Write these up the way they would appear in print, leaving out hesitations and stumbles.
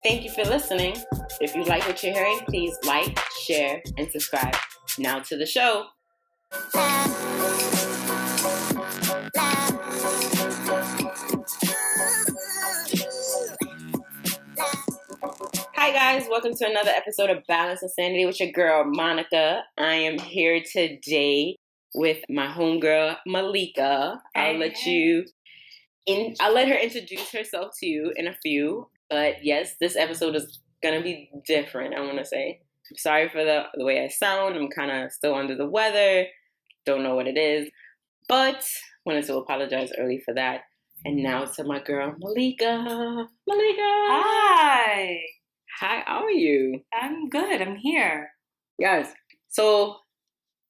Thank you for listening. If you like what you're hearing, please like, share, and subscribe. Now to the show. Hi guys, welcome to another episode of Balance and Sanity with your girl, Monica. I am here today with my homegirl, Melika. I'll let her introduce herself to you in a few. But yes, this episode is going to be different, I want to say. I'm sorry for the way I sound. I'm kind of still under the weather. Don't know what it is. But wanted to apologize early for that. And now to my girl, Melika. Melika! Hi! Hi, how are you? I'm good. I'm here. Yes. So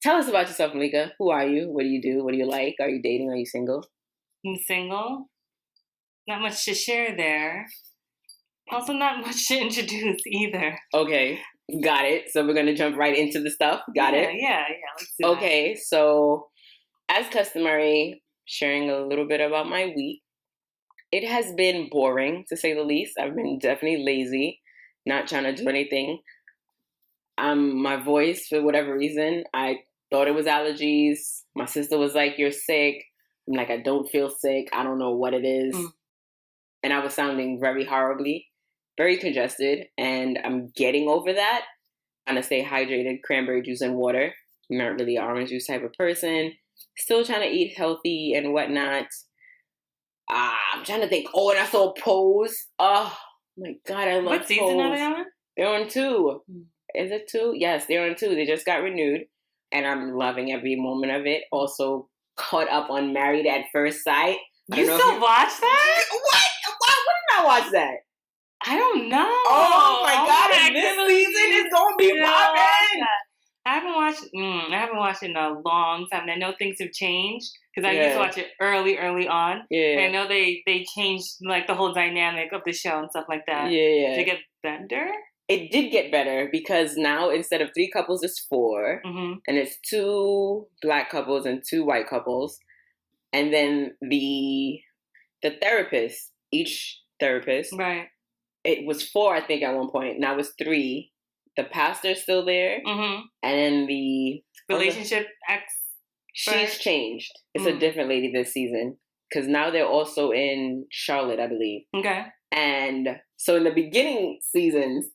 tell us about yourself, Melika. Who are you? What do you do? What do you like? Are you dating? Are you single? I'm single. Not much to share there. Also not much to introduce either. Okay. Got it. So we're going to jump right into the stuff. Got it? Yeah. Let's do Okay. So as customary, sharing a little bit about my week. It has been boring, to say the least. I've been definitely lazy. Not trying to do anything. My voice, for whatever reason, I thought it was allergies. My sister was like, "You're sick." I'm like, "I don't feel sick. I don't know what it is." And I was sounding very horribly, very congested. And I'm getting over that. Trying to stay hydrated, cranberry juice and water. I'm not really an orange juice type of person. Still trying to eat healthy and whatnot. I'm trying to think. Oh, and I saw Pose. Oh. My God, I love What season are they on? They're on 2. Is it 2? Yes, they're on 2. They just got renewed. And I'm loving every moment of it. Also caught up on Married at First Sight. You still watch that? What? Why wouldn't I watch that? I don't know. Oh my God, and this season is going to be popping. I haven't watched it in a long time. And I know things have changed because I used to watch it early on. Yeah. And I know they changed like the whole dynamic of the show and stuff like that. Yeah. Did it get better? It did get better because now instead of 3 couples, it's 4. Mm-hmm. And it's 2 black couples and 2 white couples. And then the therapist, each therapist. Right. It was 4, I think, at one point. Now it's 3. The pastor's still there. Mm-hmm. And then the relationship she's changed. It's a different lady this season. Because now they're also in Charlotte, I believe. Okay. And so in the beginning seasons,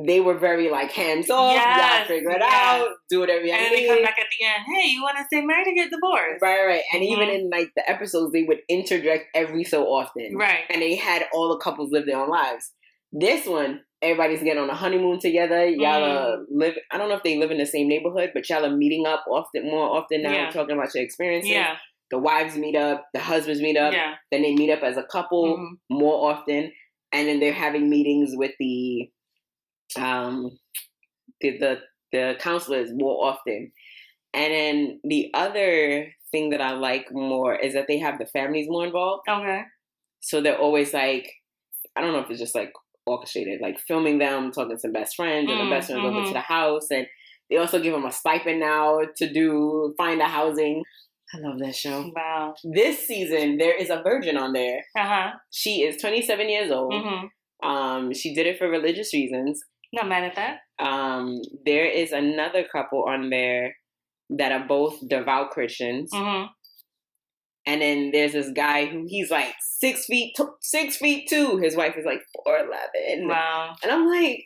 they were very like hands off. Y'all figure it out. Do whatever you need. And then they come back at the end. Hey, you want to stay married or get divorced? Right. And even in like the episodes, they would interject every so often. Right. And they had all the couples live their own lives. This one, everybody's getting on a honeymoon together. Y'all live. I don't know if they live in the same neighborhood, but y'all are meeting up more often now, talking about your experiences. Yeah. The wives meet up, the husbands meet up. Yeah. Then they meet up as a couple more often, and then they're having meetings with the counselors more often. And then the other thing that I like more is that they have the families more involved. Okay. So they're always like, I don't know if it's just like orchestrated, like filming them talking to best friends, and the best friends over to the house, and they also give them a stipend now to find a housing. I love that show. Wow. This season there is a virgin on there. She is 27 years old. She did it for religious reasons. Not mad at that. There is another couple on there that are both devout Christians. And then there's this guy who he's like 6'2". His wife is like 4'11". Wow. And I'm like,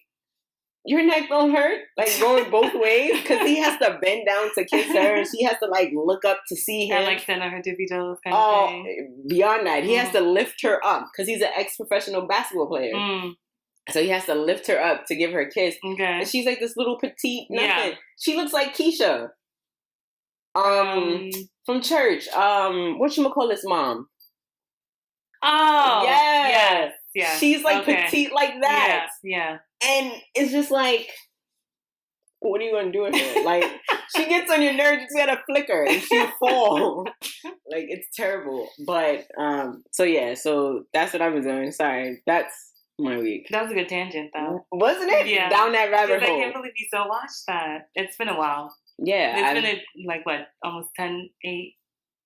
your neck don't hurt? Like going both ways? Because he has to bend down to kiss her. And she has to like look up to see him. And like send her tippy toes kind of thing. Beyond that. He has to lift her up because he's an ex-professional basketball player. So he has to lift her up to give her a kiss. Okay. And she's like this little petite nothing. Yeah. She looks like Keisha. From church. Whatchamacallit's mom? Oh. Yes. Yeah. She's like petite like that. Yeah. And it's just like, what are you gonna do with her? Like, she gets on your nerves, you just gotta flick her and she'll fall. Like, it's terrible. But so that's what I've been doing. Sorry. That's my week. That was a good tangent though. Wasn't it? Yeah. Down that rabbit hole. I can't believe you still watched that. It's been a while. Yeah. It's been like what, almost 10, 8,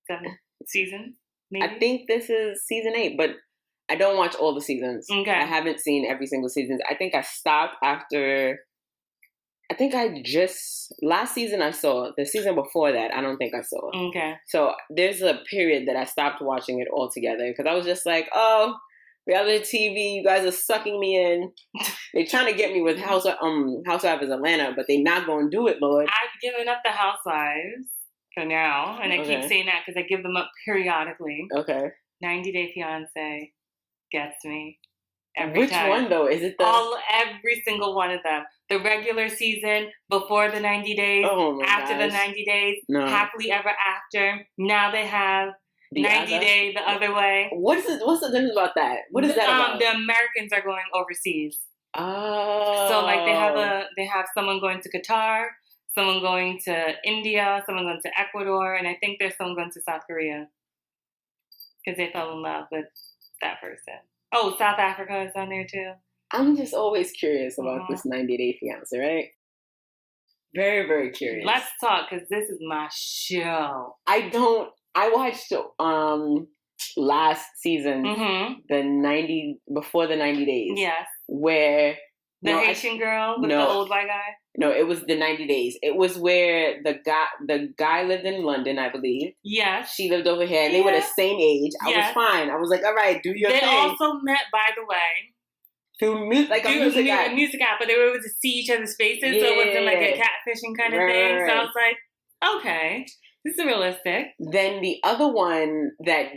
7 seasons? Maybe? I think this is season 8, but I don't watch all the seasons. Okay. I haven't seen every single season. I think I stopped after. I think last season I saw. The season before that, I don't think I saw. Okay. So there's a period that I stopped watching it altogether because I was just like, oh, reality TV, you guys are sucking me in. They're trying to get me with Housewives of Atlanta, but they're not going to do it, Lord. I've given up the Housewives for now, and I keep saying that because I give them up periodically. Okay. 90 Day Fiancé gets me. Which time. one though? Is it every single one of them? The regular season, before the 90 days, after the 90 days, happily ever after. Now they have 90 Day the other way. What's the difference about that? What is that about? The Americans are going overseas. Oh. So like they have someone going to Qatar, someone going to India, someone going to Ecuador, and I think there's someone going to South Korea because they fell in love with that person. Oh, South Africa is on there too. I'm just always curious about this 90 Day Fiancé, right? Very, very curious. Let's talk, because this is my show. I watched last season, before the 90 days. Yes. Where the Haitian girl with the old white guy? No, it was the 90 days. It was where the guy lived in London, I believe. Yes. She lived over here, and they were the same age. I was fine. I was like, all right, do your thing. They also met, by the way, through music app. A music app, but they were able to see each other's faces, so it wasn't like a catfishing kind of thing. So I was like, okay, this is realistic. Then the other one that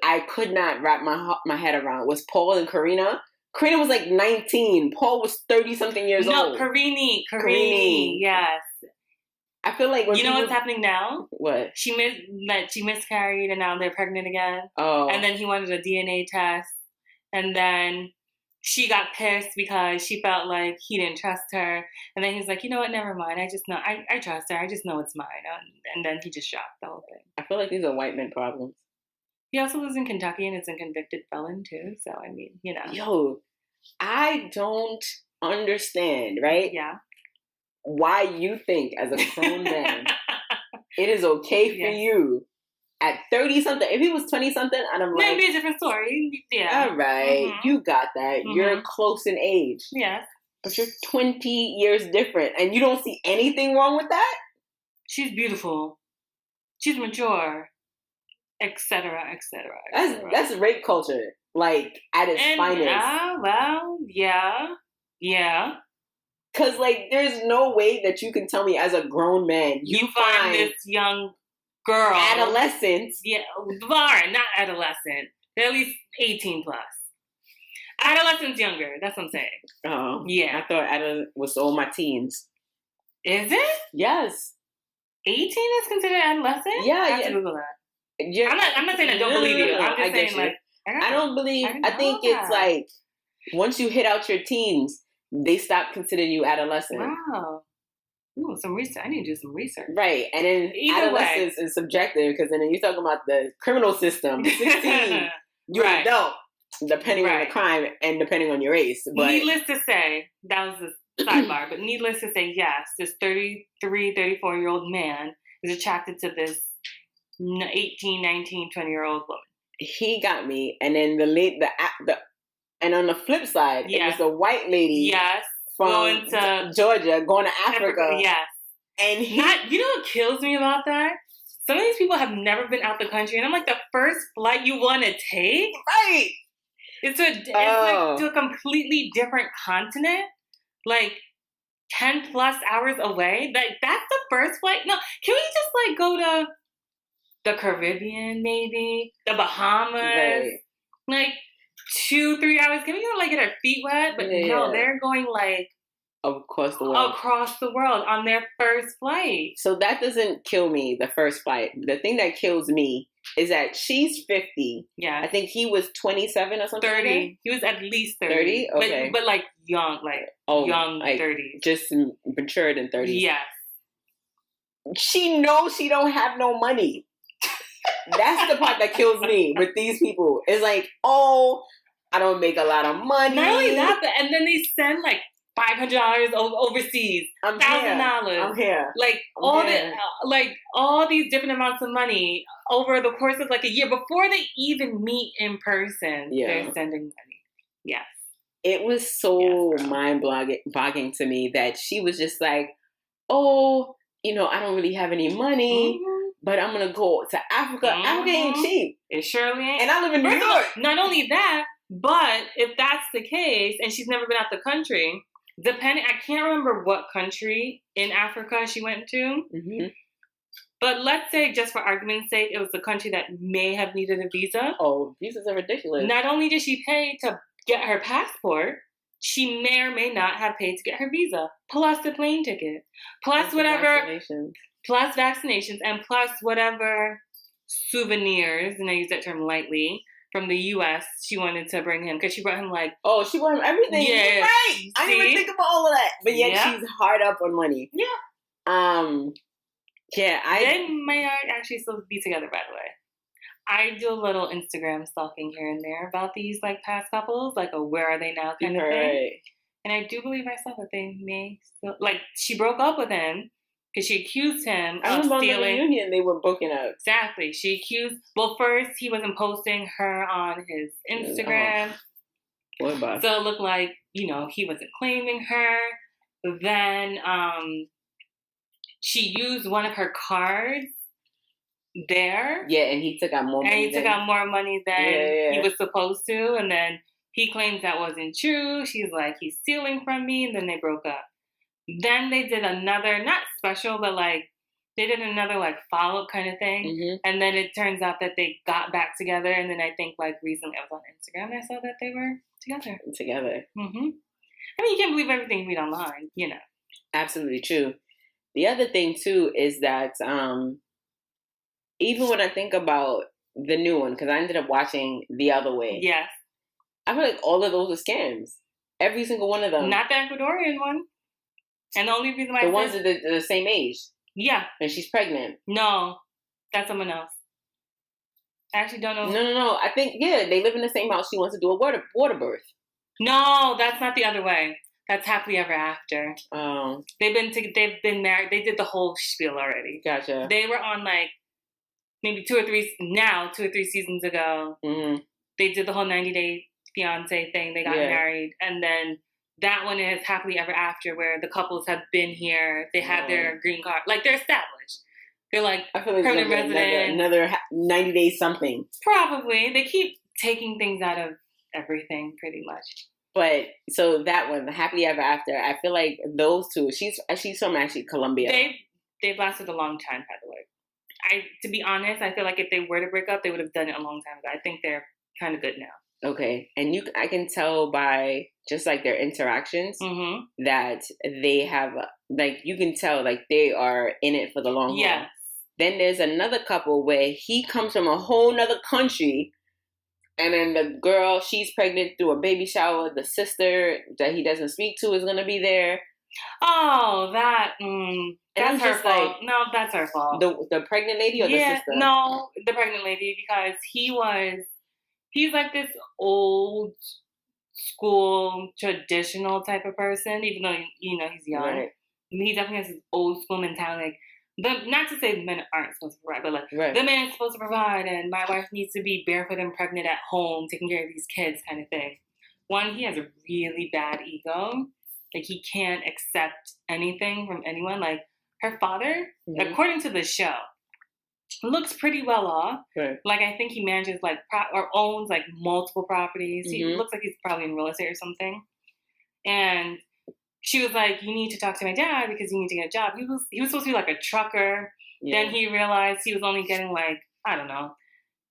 I could not wrap my head around was Paul and Karina. Karina was like 19. Paul was 30-something years old. No, Karini. Yes. I feel like you know what's happening now? What? She miscarried, and now they're pregnant again. Oh. And then he wanted a DNA test, and then she got pissed because she felt like he didn't trust her. And then he's like, you know what? Never mind. I just know I trust her. I just know it's mine. And then he just dropped the whole thing. I feel like these are white men problems. He also lives in Kentucky and is a convicted felon too. So, I mean, you know. Yo, I don't understand, right? Yeah. Why you think as a grown man, it is okay for you at 30-something. If he was 20-something, and I'm like, maybe a different story. Yeah. All right, you got that. You're close in age. Yes. But you're 20 years different, and you don't see anything wrong with that? She's beautiful. She's mature. Etc. That's rape culture, like at its finest. Well, yeah. Cause like, there's no way that you can tell me as a grown man you find this young girl, adolescent. Yeah, not adolescent. They're at least 18 plus. Adolescent's younger. That's what I'm saying. Oh, yeah. I thought adolescent was all my teens. Is it? Yes. 18 is considered adolescent? Yeah, I have to Google that. I'm not saying I don't believe you. I'm just saying like I don't believe. I think it's like once you hit out your teens, they stop considering you adolescent. Wow. Ooh, some research. I need to do some research. Right, and then adolescence is subjective because then you're talking about the criminal system. 16, you're an adult, depending on the crime and depending on your race. But needless to say, that was the sidebar. But needless to say, yes, this 33, 34-year-old man is attracted to this 18, 19, 20-year-old woman. He got me, and then and on the flip side, it was a white lady, from going to Georgia, going to Africa, and you know what kills me about that? Some of these people have never been out the country, and I'm like, the first flight you want to take, right? It's like to a completely different continent, like 10 plus hours away. Like that's the first flight. No, can we just like go to the Caribbean, maybe the Bahamas, like 2-3 hours? Can we go like get our feet wet? But no, they're going like across the world. Across the world on their first flight. So that doesn't kill me. The first flight. The thing that kills me is that she's 50. Yeah, I think he was 27 or something. 30. Like he was at least 30. 30. Okay, but like young, young 30s, just matured in 30s. Yes. She knows she don't have no money. That's the part that kills me with these people. It's like, oh, I don't make a lot of money. Not only that, and then they send like $500 overseas, $1,000. I'm here. Like all these different amounts of money over the course of like a year before they even meet in person. Yeah. They're sending money. Yes. It was so mind-boggling to me that she was just like, oh, I don't really have any money, but I'm going to go to Africa. Africa ain't cheap. It surely ain't. And I live in New York. Not only that, but if that's the case, and she's never been out the country, I can't remember what country in Africa she went to, but let's say, just for argument's sake, it was the country that may have needed a visa. Oh, visas are ridiculous. Not only did she pay to get her passport, she may or may not have paid to get her visa, plus the plane ticket, plus vaccinations, and plus whatever souvenirs, and I use that term lightly, from the U.S. she wanted to bring him, because she brought him she brought him everything. Yeah, you're right. I didn't even think about all of that, but yet she's hard up on money. Yeah. They might actually still be together, by the way. I do a little Instagram stalking here and there about these past couples, where are they now kind of thing. And I do believe myself that they may still, she broke up with him because she accused him of stealing. The reunion they were booking up. Exactly. She accused, first he wasn't posting her on his Instagram. What about? So it looked like, he wasn't claiming her. Then she used one of her cards there. Yeah, and he took out more money. And he took out more money than he was supposed to. And then he claims that wasn't true. She's like, he's stealing from me. And then they broke up. Then they did another, not special, but they did another follow-up kind of thing. And then it turns out that they got back together. And then I think recently I was on Instagram and I saw that they were together. I mean, you can't believe everything you read online, Absolutely true. The other thing too is that even when I think about the new one, because I ended up watching The Other Way. Yes. I feel like all of those are scams. Every single one of them. Not the Ecuadorian one. And the only reason why the ones that are the same age. Yeah. And she's pregnant. No, that's someone else. I actually don't know. No. I think, they live in the same house. She wants to do a water birth. No, that's not The Other Way. That's Happily Ever After. Oh. They've been married. They did the whole spiel already. Gotcha. They were on maybe 2 or 3 seasons ago. They did the whole 90-day fiancé thing. They got married. And then that one is Happily Ever After, where the couples have been here. They have their green card. They're established. They're I feel like permanent resident. Another 90 days something. Probably. They keep taking things out of everything pretty much. But so that one, the Happily Ever After, I feel like those two, she's from actually Colombia. They've lasted a long time, by the way. To be honest, I feel like if they were to break up, they would have done it a long time ago. I think they're kind of good now. Okay. And I can tell by just their interactions that they have, you can tell they are in it for the long haul. Yes. Then there's another couple where he comes from a whole nother country, and then the girl, she's pregnant through a baby shower. The sister that he doesn't speak to is going to be there. Oh, that's her fault. No, that's her fault. The pregnant lady or the sister? No, the pregnant lady, because he's this old school traditional type of person, even though he's young. Right. He definitely has this old school mentality. Not to say the men aren't supposed to provide, but the man is supposed to provide, and my wife needs to be barefoot and pregnant at home, taking care of these kids, kind of thing. One, he has a really bad ego. He can't accept anything from anyone. Her father, according to the show, looks pretty well off. Right. I think he manages or owns multiple properties. He looks like he's probably in real estate or something. And she was like, you need to talk to my dad because you need to get a job. He was supposed to be a trucker. Yeah. Then he realized he was only getting I don't know,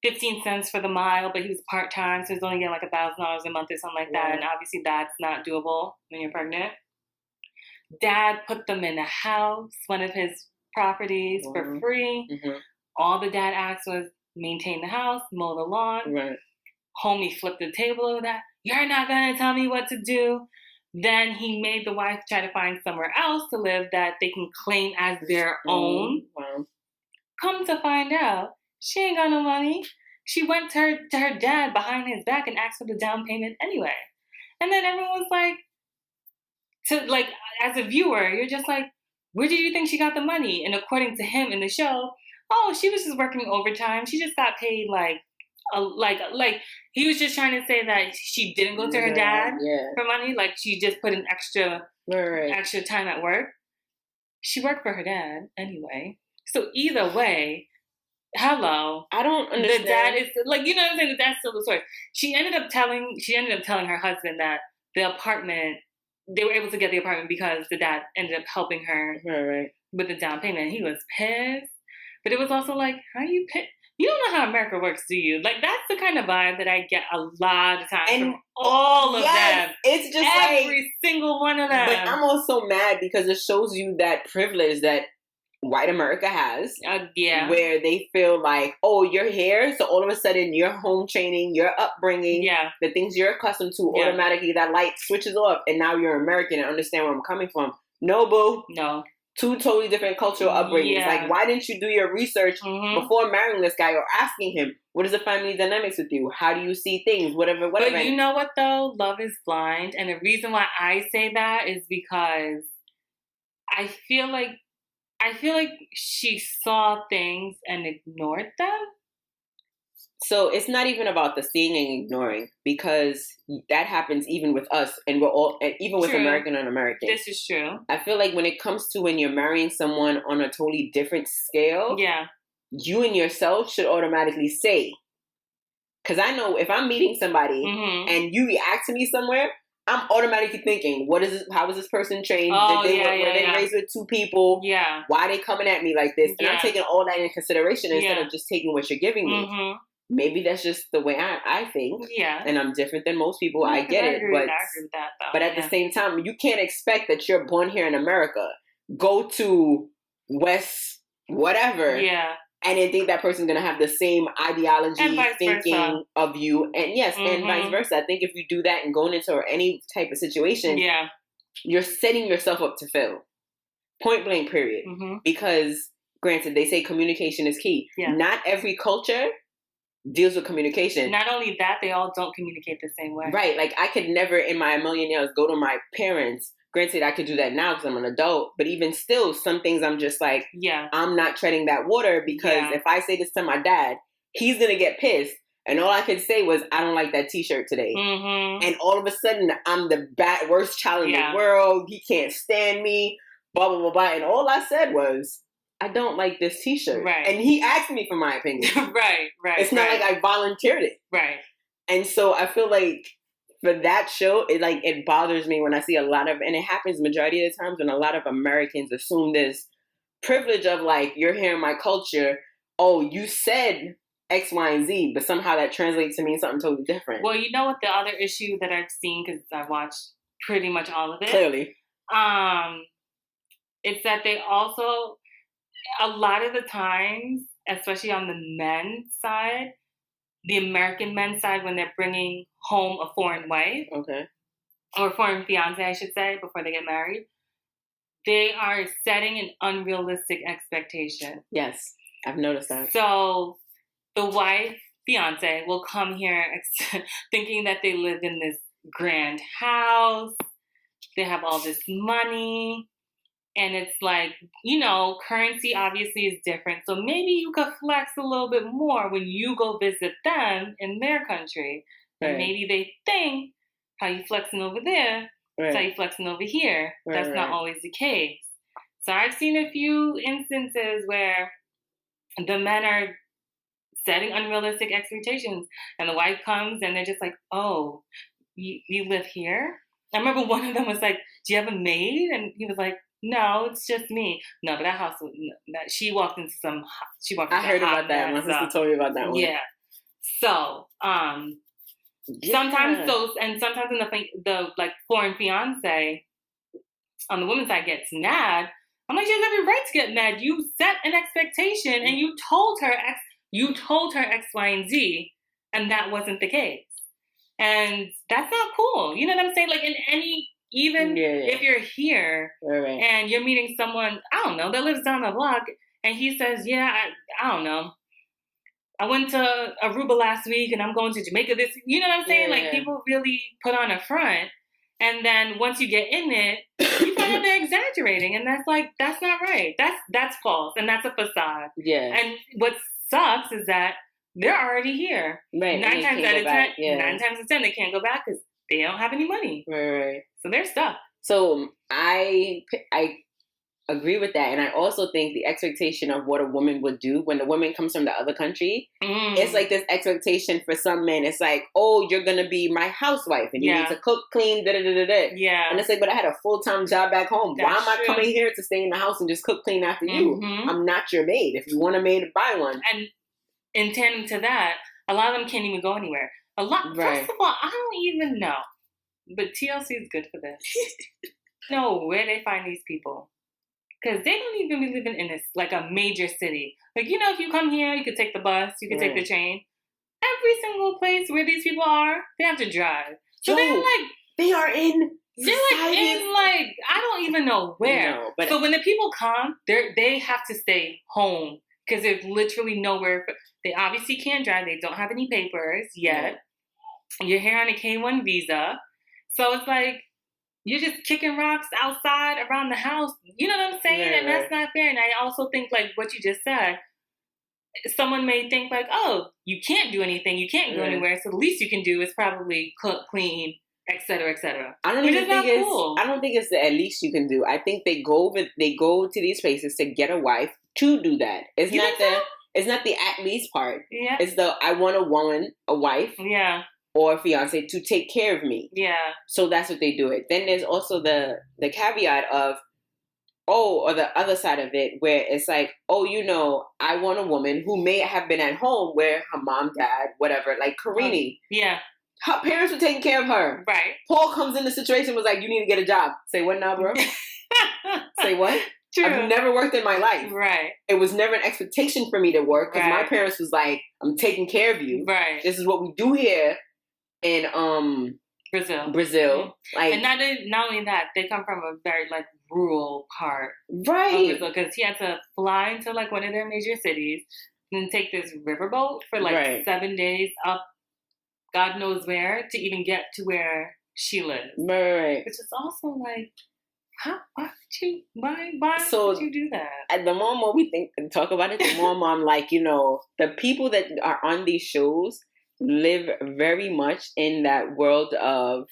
15 cents for the mile, but he was part-time, so he was only getting $1,000 a month or something like that. And obviously that's not doable when you're pregnant. Dad put them in a house, one of his properties, for free. All the dad asked was maintain the house, mow the lawn. Right. Homie flipped the table over that. You're not going to tell me what to do. Then he made the wife try to find somewhere else to live that they can claim as their own. Wow. Come to find out, she ain't got no money. She went to her dad behind his back and asked for the down payment anyway. And then everyone was like, to like, as a viewer, you're just like, where do you think she got the money? And according to him in the show, oh, she was just working overtime. She just got paid like he was just trying to say that she didn't go to her dad for money. Like she just put in extra time at work. She worked for her dad anyway. So either way, hello. I don't understand. The dad is like, you know what I'm saying? The dad's still the source. She ended up telling her husband that the apartment, they were able to get the apartment because the dad ended up helping her with the down payment. He was pissed. But it was also like, how are you pissed? You don't know how America works, do you? Like, that's the kind of vibe that I get a lot of times from all of them. It's just every single one of them. But I'm also mad because it shows you that privilege that white America has. Where they feel like, oh, you're here, so all of a sudden your home training, your upbringing, the things you're accustomed to, automatically that light switches off, and now you're American and understand where I'm coming from. No, boo. No. Two totally different cultural upbringings. Like, why didn't you do your research before marrying this guy or asking him, what is the family dynamics with you? How do you see things? Whatever. But you know what, though? Love is blind. And the reason why I say that is because I feel like she saw things and ignored them. So it's not even about the seeing and ignoring, because that happens even with us, and we're all, and even with American and American. This is true. I feel like when it comes to when you're marrying someone on a totally different scale, you and yourself should automatically say, because I know if I'm meeting somebody and you react to me somewhere, I'm automatically thinking, what is this? How was this person trained? Were they raised with two people? Why are they coming at me like this? And I'm taking all that into consideration instead of just taking what you're giving me. Maybe that's just the way I think. And I'm different than most people. I get it. I agree with that, though. But at the same time, you can't expect that you're born here in America, go to West whatever, and then think that person's going to have the same ideology, thinking of you. And and vice versa. I think if you do that and going into any type of situation, you're setting yourself up to fail. Point blank, period. Because, granted, they say communication is key. Not every culture deals with communication. Not only that, they all don't communicate the same way. Right. Like, I could never in my million years go to my parents. Granted, I could do that now because I'm an adult. But even still, some things I'm just like, I'm not treading that water, because if I say this to my dad, he's going to get pissed. And all I could say was, I don't like that t-shirt today. And all of a sudden, I'm the worst child in the world. He can't stand me. Blah, blah, blah, blah. And all I said was, I don't like this t-shirt. And he asked me for my opinion. It's not like I volunteered it. And so I feel like for that show, it bothers me when I see a lot of, and it happens majority of the times when a lot of Americans assume this privilege of like, you're here in my culture. Oh, you said X, Y, and Z, but somehow that translates to mean something totally different. Well, you know what the other issue that I've seen, because I watched pretty much all of it. Clearly. It's that they also, a lot of the times, especially on the men's side, the American men's side, when they're bringing home a foreign wife, or foreign fiance, I should say, before they get married, they are setting an unrealistic expectation. Yes, I've noticed that. So the wife, fiance, will come here thinking that they live in this grand house, they have all this money. And it's like, you know, currency obviously is different. So maybe you could flex a little bit more when you go visit them in their country. And maybe they think how you flexing over there, that's how you flexing over here. That's not always the case. So I've seen a few instances where the men are setting unrealistic expectations. And the wife comes and they're just like, oh, you live here? I remember one of them was like, do you have a maid? And he was like, no, it's just me. No, but that house, she walked into some. I heard about that. My sister told me about that one. Yeah. So, sometimes in the like foreign fiance on the woman's side gets mad. I'm like, she has every right to get mad. You set an expectation and you told her X, Y, and Z, and that wasn't the case. And that's not cool. You know what I'm saying? Like in any. Even if you're here and you're meeting someone, I don't know, that lives down the block, and he says, I don't know, I went to Aruba last week and I'm going to Jamaica this, you know what I'm saying? People really put on a front, And then once you get in it, you find out they're exaggerating. And that's not right. That's false. And that's a facade. Yeah. And what sucks is that they're already here. Right. 9 times out of 10, 9 times out of 10, they can't go back because they don't have any money. Right. So they're stuck. So I agree with that. And I also think the expectation of what a woman would do when the woman comes from the other country, it's like this expectation for some men. It's like, oh, you're going to be my housewife and you need to cook, clean, da-da-da-da-da. Yeah. And it's like, but I had a full-time job back home. That's Why am I coming here to stay in the house and just cook, clean after you? I'm not your maid. If you want a maid, buy one. And in tandem to that, a lot of them can't even go anywhere. First of all, I don't even know. But TLC is good for this. No, where they find these people. Because they don't even be living in like a major city. Like, if you come here, you could take the bus, you could take the train. Every single place where these people are, they have to drive. So they're like... They are in... They're like in I don't even know where. No, but so when the people come, they have to stay home. Because there's literally nowhere... They obviously can't drive. They don't have any papers yet. Yeah. You're here on a K-1 visa. So it's like... You're just kicking rocks outside around the house. You know what I'm saying? And that's not fair. And I also think, like what you just said, someone may think like, oh, you can't do anything. You can't go anywhere. So the least you can do is probably cook, clean, et cetera, et cetera. I don't think it's the at least you can do. I think they go to these places to get a wife to do that. It's not the at least part. Yeah. It's the I want a wife. Yeah. Or a fiance to take care of me. Yeah. So that's what they do it. Then there's also the caveat of, or the other side of it, where it's like, I want a woman who may have been at home where her mom, dad, whatever, like Karini. Yeah. Her parents were taking care of her. Right. Paul comes in the situation, was like, you need to get a job. Say what now, bro? Say what? True. I've never worked in my life. Right. It was never an expectation for me to work because my parents was like, I'm taking care of you. Right. This is what we do here. In Brazil, mm-hmm. Like, and not only that, they come from a very rural part, right? Of Brazil, because he had to fly into one of their major cities and take this riverboat for 7 days up, God knows where, to even get to where she lives. Right. Which is also why would you do that? And the more we think and talk about it, the more I'm like, the people that are on these shows live very much in that world of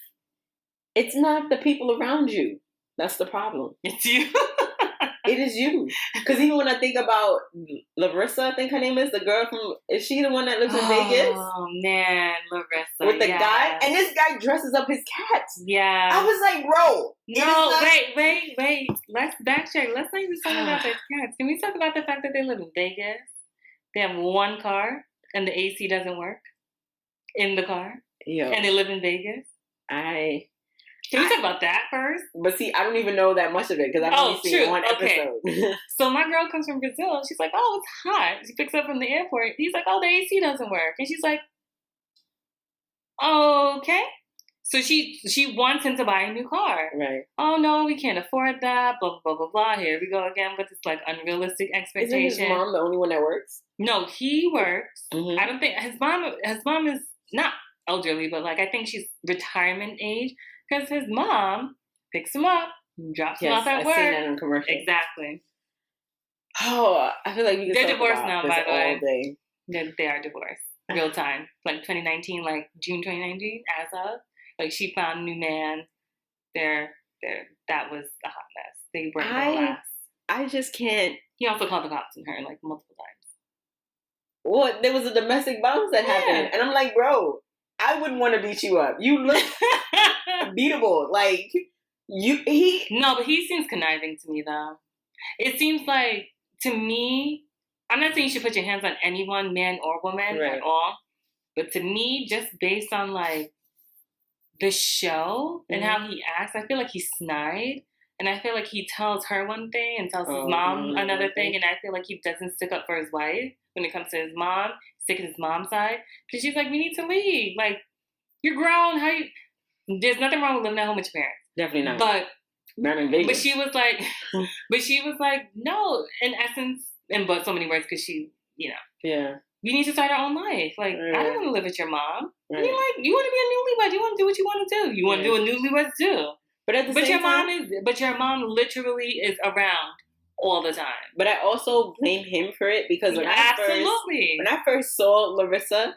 it's not the people around you that's the problem. It's you. It is you. Because even when I think about Larissa, I think her name is, the girl is she the one that lives in Vegas? Oh man, Larissa. With the guy? And this guy dresses up his cats. Yeah. I was like, bro. No, wait. Let's backtrack. Let's not even talk about their cats. Can we talk about the fact that they live in Vegas? They have one car and the AC doesn't work in the car. Yo. And they live in Vegas. Can we talk about that first? But see, I don't even know that much of it because I've only seen one episode. So my girl comes from Brazil and she's like, oh, it's hot. She picks up from the airport. He's like, oh, the AC doesn't work. And she's like, okay. So she wants him to buy a new car. Right. Oh, no, we can't afford that. Blah, blah, blah, blah. Here we go again with this unrealistic expectation. Isn't his mom the only one that works? No, he works. Mm-hmm. I don't think his mom is not elderly, but I think she's retirement age. Because his mom picks him up, drops him off at work. I've seen that in commercials. Exactly. Oh, I feel like we could They're divorced now, by the way. They are divorced. Real time. 2019, June 2019, as of. She found a new man. That was a hot mess. They were last. I just can't. He also called the cops on her, multiple times. What? There was a domestic violence that happened. And I'm like, bro, I wouldn't want to beat you up. You look beatable. No, but he seems conniving to me, though. It seems to me, I'm not saying you should put your hands on anyone, man or woman, at all. But to me, just based on, the show and how he acts, I feel like he's snide. And I feel like he tells her one thing and tells his mom another thing. And I feel like he doesn't stick up for his wife when it comes to his mom. Stick at his mom's side. Because she's like, we need to leave. You're grown. There's nothing wrong with living at home with your parents. Definitely not. But not in Vegas. But she was like, no, in essence, in but so many words, because she, Yeah. we need to start our own life. Like, I don't want to live with your mom. Right. You want to be a newlywed. You want to do what you want to do. You want to do what newlyweds do. But at the same time, your mom literally is around all the time. But I also blame him for it because when I first saw Larissa,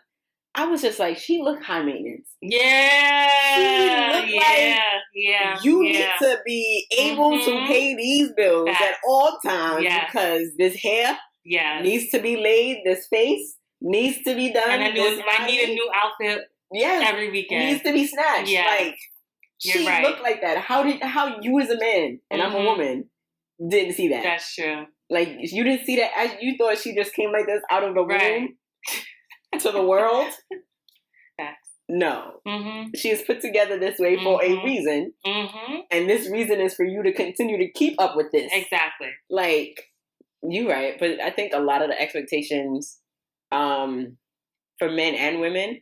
I was just like, she looked high maintenance. Yeah. She looked like you need to be able to pay these bills at all times because this hair needs to be laid, this face needs to be done. And I need a new outfit every weekend. It needs to be snatched. Yeah. Like, she looked like that. How you as a man, and I'm a woman, didn't see that. That's true. Like, you didn't see that. You thought she just came like this out of the womb to the world. Facts. No. She is put together this way for a reason. And this reason is for you to continue to keep up with this. Exactly. Like, you're right. But I think a lot of the expectations for men and women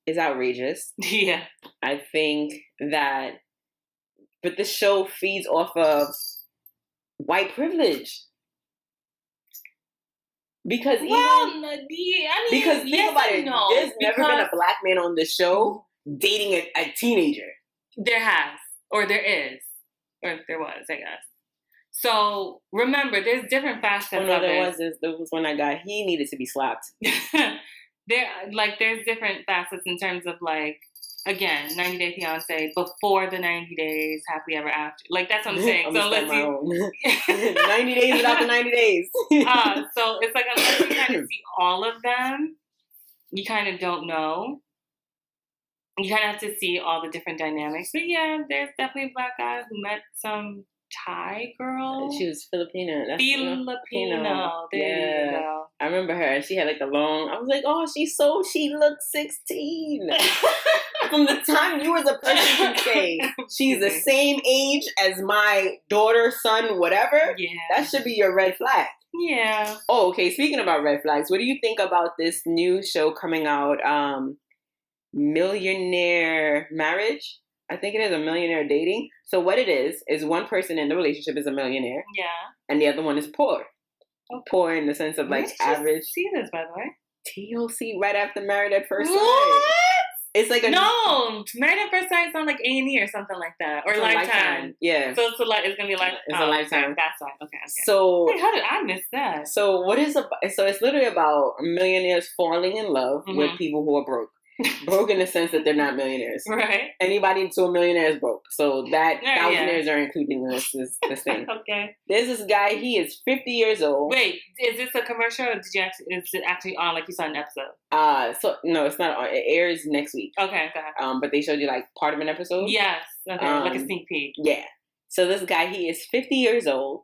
is outrageous. Yeah. I think that, but the show feeds off of white privilege. Because think about it, there's never been a black man on the show dating a teenager. There has, or there is, or there was, I guess. So remember, there's different facets of it. There was one he needed to be slapped. There's different facets in terms of, like, again, 90 Day Fiancé, before the 90 days, happily ever after. Like, that's what I'm saying. So unless 90 days without the 90 days. So it's like, unless you kind of see all of them, you kind of don't know. You kind of have to see all the different dynamics. But yeah, there's definitely a black guy who met some Thai girl. She was Filipino. Filipino. There you go. I remember her. She had like a long. I was like, oh, she looked 16. From the time you as a person can say she's the same age as my daughter, son, whatever. Yeah, that should be your red flag. Yeah. Oh, okay. Speaking about red flags, what do you think about this new show coming out? Millionaire Marriage. I think it is a millionaire dating. So what it is one person in the relationship is a millionaire. Yeah. And the other one is poor. Okay. Poor in the sense of like average. See this, by the way. TLC right after Married at First Sight. What? It's like Married at First Sight sounds like A&E or something like that, or Lifetime. Yeah. So it's gonna be like it's a Lifetime. Okay, that's right. Okay. So how did I miss that? So it's literally about millionaires falling in love with people who are broke. Broke in the sense that they're not millionaires. Right. Anybody to a millionaire is broke. So that thousandaires are included in this thing. Okay. There's this guy, he is 50 years old. Wait, is this a commercial or is it actually on like you saw an episode? So no, it's not on. It airs next week. Okay, go ahead. But they showed you like part of an episode? Yes. Okay, like a sneak peek. Yeah. So this guy, he is 50 years old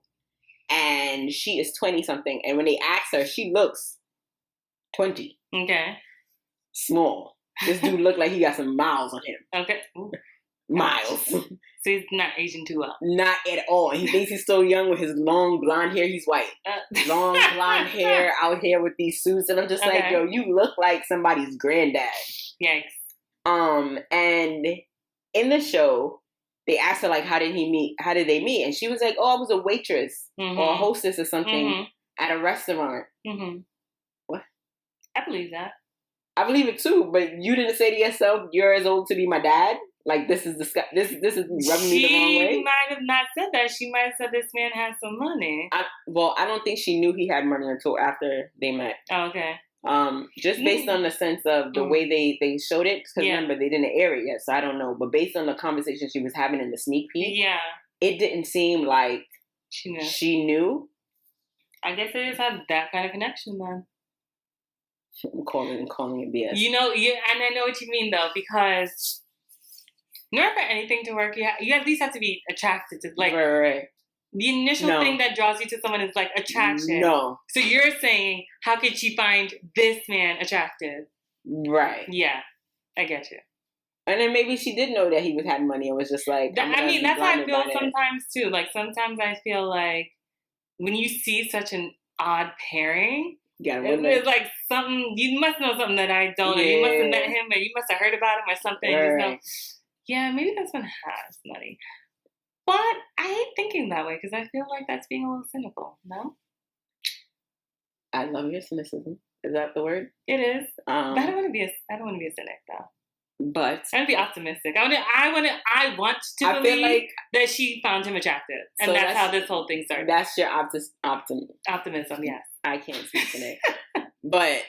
and she is 20 something. And when they ask her, she looks 20. Okay. Small. This dude looked like he got some miles on him. Okay. Ooh. Miles. So he's not aging too well. Not at all. He thinks he's still young with his long blonde hair. He's white. Long blonde hair out here with these suits. And I'm just like, yo, you look like somebody's granddad. Yikes. And in the show, they asked her, like, how did they meet? And she was like, oh, I was a waitress or a hostess or something at a restaurant. What? I believe that. I believe it too, but you didn't say to yourself, "You're as old to be my dad." Like this is rubbing me the wrong way. She might have not said that. She might have said this man has some money. I don't think she knew he had money until after they met. Oh, okay. Just based on the sense of the way they showed it, because remember they didn't air it yet, so I don't know. But based on the conversation she was having in the sneak peek, it didn't seem like she knew. I guess they just had that kind of connection then. I'm calling it BS. You know, and I know what you mean though, because in order for anything to work, you at least have to be attracted to right. The initial thing that draws you to someone is like attraction. No. So you're saying, how could she find this man attractive? Right. Yeah, I get you. And then maybe she did know that he was having money and was just like. That's how I feel sometimes too. Like sometimes I feel like when you see such an odd pairing. It's like something, you must know something that I don't, or you must have met him, or you must have heard about him, or something. Right. Maybe that's when has money. But I hate thinking that way, because I feel like that's being a little cynical, no? I love your cynicism. Is that the word? It is. But I don't want to be a cynic though. But I want to be optimistic. I want to believe like, that she found him attractive, and so that's how this whole thing started. That's your optimism. Yes, I can't speak cynic, but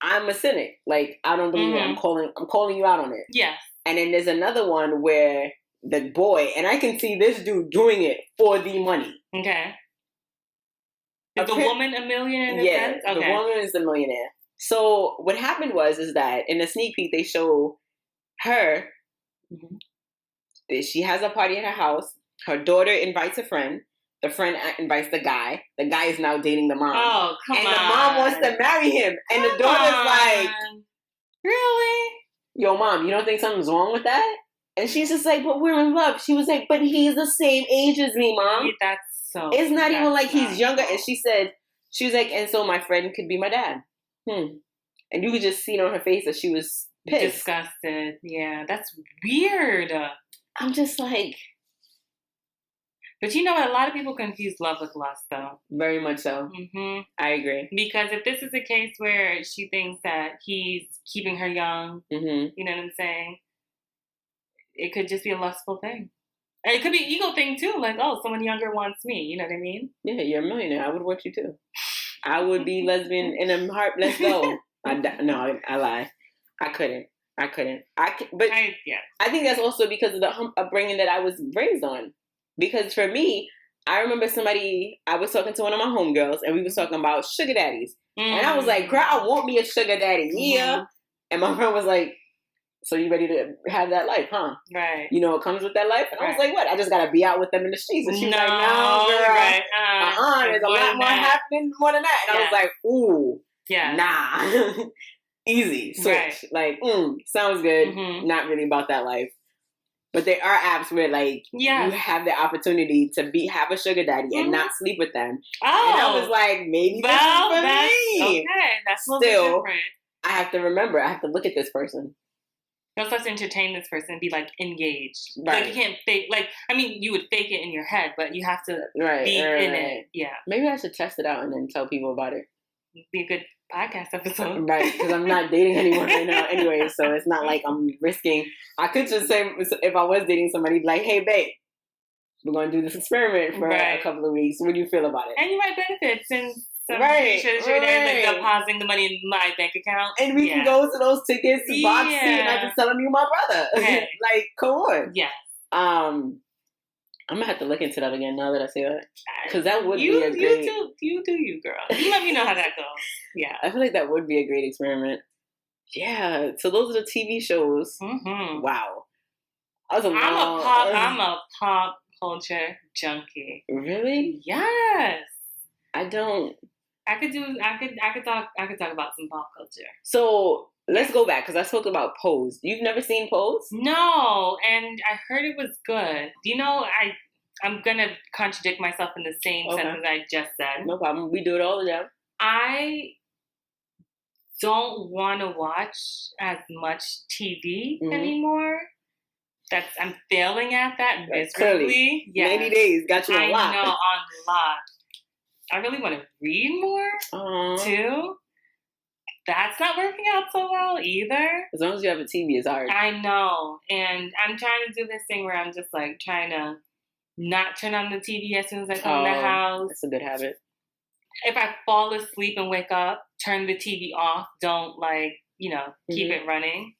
I'm a cynic. Like I don't believe it. I'm calling you out on it. Yes. And then there's another one where the boy, and I can see this dude doing it for the money. Okay. Is the woman a millionaire? In yeah, the woman is the millionaire. So what happened is that in the sneak peek they show her. She has a party at her house. Her daughter invites a friend. The friend invites the guy. The guy is now dating the mom. Oh, come on. And the mom wants to marry him. And the daughter's like, really? Yo, mom, you don't think something's wrong with that? And she's just like, but we're in love. She was like, but he's the same age as me, mom. That's so. It's not even like he's younger. And she was like, and so my friend could be my dad. And you could just see it on her face that she was pissed. Disgusted. Yeah, that's weird. I'm just like. But you know what? A lot of people confuse love with lust, though. Very much so. I agree. Because if this is a case where she thinks that he's keeping her young, you know what I'm saying? It could just be a lustful thing. And it could be an ego thing, too. Like, oh, someone younger wants me. You know what I mean? Yeah, you're a millionaire. I would want you, too. I would be lesbian in a heart. Let's go. I lie. I couldn't. But I think that's also because of the upbringing that I was raised on. Because for me, I remember I was talking to one of my homegirls, and we was talking about sugar daddies. And I was like, girl, I want me a sugar daddy. Yeah. And my friend was like, so you ready to have that life, huh? Right. You know, it comes with that life. And I was like, what? I just got to be out with them in the streets. And she was like, no, girl. Right. There's a lot more happening more than that. And I was like, ooh. Yeah. Nah. Easy. Switch. Right. Like, sounds good. Not really about that life. But there are apps where, like, you have the opportunity to have a sugar daddy and not sleep with them. Oh. And I was like, maybe this is for me. Okay. That's a little bit different. I have to remember. I have to look at this person. You're supposed to entertain this person and be, like, engaged. Right. Like, you can't fake, like, I mean, you would fake it in your head, but you have to be in it. Yeah. Maybe I should test it out and then tell people about it. Be a good podcast episode. Right, because I'm not dating anyone right now anyway, so it's not like I'm risking. I could just say, if I was dating somebody, like, hey, babe, we're going to do this experiment for a couple of weeks. What do you feel about it? And you might benefit since some sure they're like depositing the money in my bank account. And we can go to those tickets to Boxy, and I just telling you my brother. Okay. Like, come on. Yeah. I'm gonna have to look into that again now that I say that, because that would be a great. You do you, girl. You let me know how that goes. Yeah, I feel like that would be a great experiment. Yeah. So those are the TV shows. Wow. I'm a pop culture junkie. Really? Yes. I don't. I could talk about some pop culture. So let's go back, because I spoke about Pose. You've never seen Pose? No, and I heard it was good. You know, I'm going to contradict myself in the same sentence I just said. No problem. We do it all the time. I don't want to watch as much TV anymore. I'm failing at that miserably. Yeah, 90 days got you a lot. I know, on lock. I really want to read more, too. That's not working out so well either. As long as you have a TV, it's hard. I know. And I'm trying to do this thing where I'm just like trying to not turn on the TV as soon as I come in the house. That's a good habit. If I fall asleep and wake up, turn the TV off. Don't keep it running.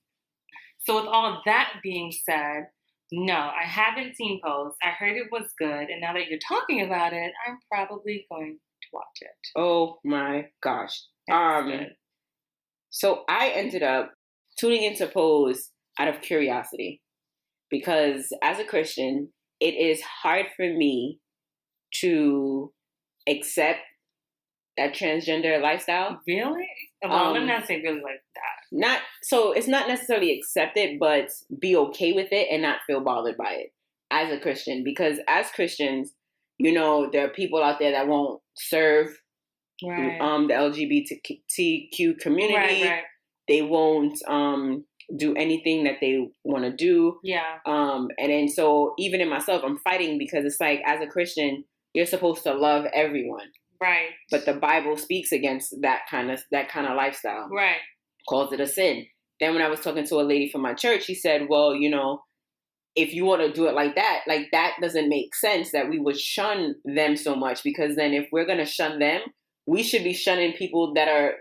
So with all that being said, no, I haven't seen Pose. I heard it was good. And now that you're talking about it, I'm probably going to watch it. Oh my gosh. Good. So I ended up tuning into Pose out of curiosity, because as a Christian, it is hard for me to accept that transgender lifestyle. Really? Well, let me not say really like that. It's not necessarily accept it, but be okay with it and not feel bothered by it as a Christian. Because as Christians, there are people out there that won't serve the LGBTQ community. Right. They won't do anything that they want to do. Yeah. And then so even in myself, I'm fighting, because it's like, as a Christian, you're supposed to love everyone. Right. But the Bible speaks against that kind of lifestyle. Right. Calls it a sin. Then when I was talking to a lady from my church, she said, well, you know, if you want to do it like that doesn't make sense that we would shun them so much, because then if we're going to shun them, we should be shunning people that are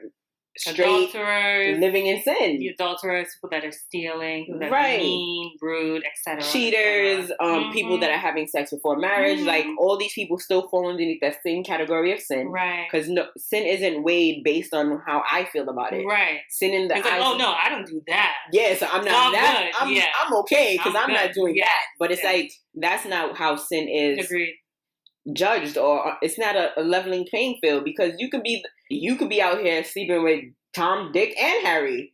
straight, adulterers, living in sin. The adulterers, people that are stealing, people that right. are mean, rude, etc. Cheaters, people that are having sex before marriage, like all these people still fall underneath that same category of sin. Right. Because sin isn't weighed based on how I feel about it. Right. Sin in the eyes. Like, oh no, I don't do that. Yeah, so I'm not that. I'm okay because I'm not doing that. But it's like that's not how sin is. Agreed. Judged, or it's not a leveling playing field, because you could be out here sleeping with Tom, Dick, and Harry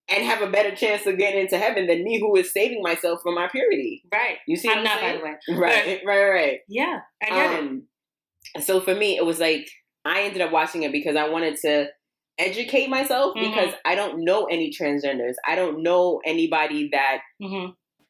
and have a better chance of getting into heaven than me, who is saving myself from my purity. Right. You see, I'm not, by the way. Right. Yeah, I get it. So for me, it was like I ended up watching it because I wanted to educate myself, because I don't know any transgenders. I don't know anybody that.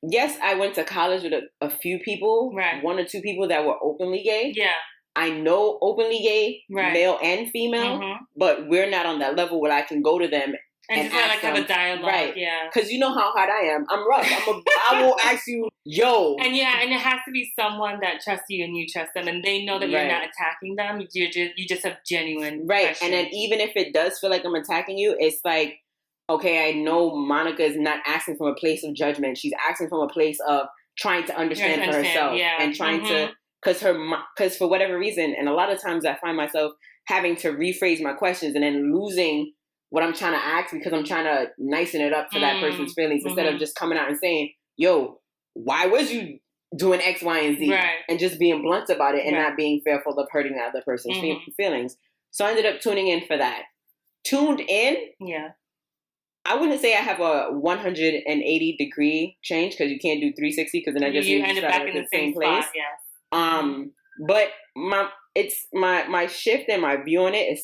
Yes, I went to college with a few people, right. 1 or 2 people that were openly gay. Yeah. I know openly gay, right. male and female, but we're not on that level where I can go to them and just have a dialogue. Right. Yeah. Because you know how hard I am. I'm rough. I will ask you, yo. And it has to be someone that trusts you and you trust them, and they know that you're not attacking them. You just have genuine questions. And then even if it does feel like I'm attacking you, it's like, okay, I know Monica is not asking from a place of judgment. She's asking from a place of trying to understand for herself and trying to, because for whatever reason, and a lot of times I find myself having to rephrase my questions and then losing what I'm trying to ask because I'm trying to nicen it up for that person's feelings instead of just coming out and saying, yo, why was you doing X, Y, and Z? Right. And just being blunt about it and not being fearful of hurting the other person's feelings. So I ended up tuning in for that. Tuned in? Yeah. I wouldn't say I have a 180-degree change, because you can't do 360, because then I just you end up back in the same place. Spot, yeah. But my shift and my view on it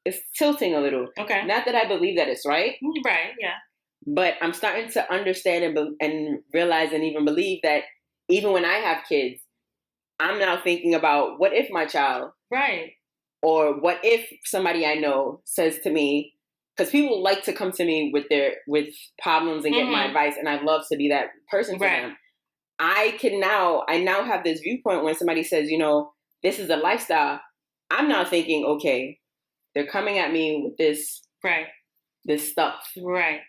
is tilting a little. Okay. Not that I believe that it's right. Right. Yeah. But I'm starting to understand and realize and even believe that even when I have kids, I'm now thinking about, what if my child, right, or what if somebody I know says to me. Because people like to come to me with problems and get my advice, and I love to be that person for them. I now have this viewpoint when somebody says, you know, this is a lifestyle. I'm now thinking, okay, they're coming at me with this stuff. Right.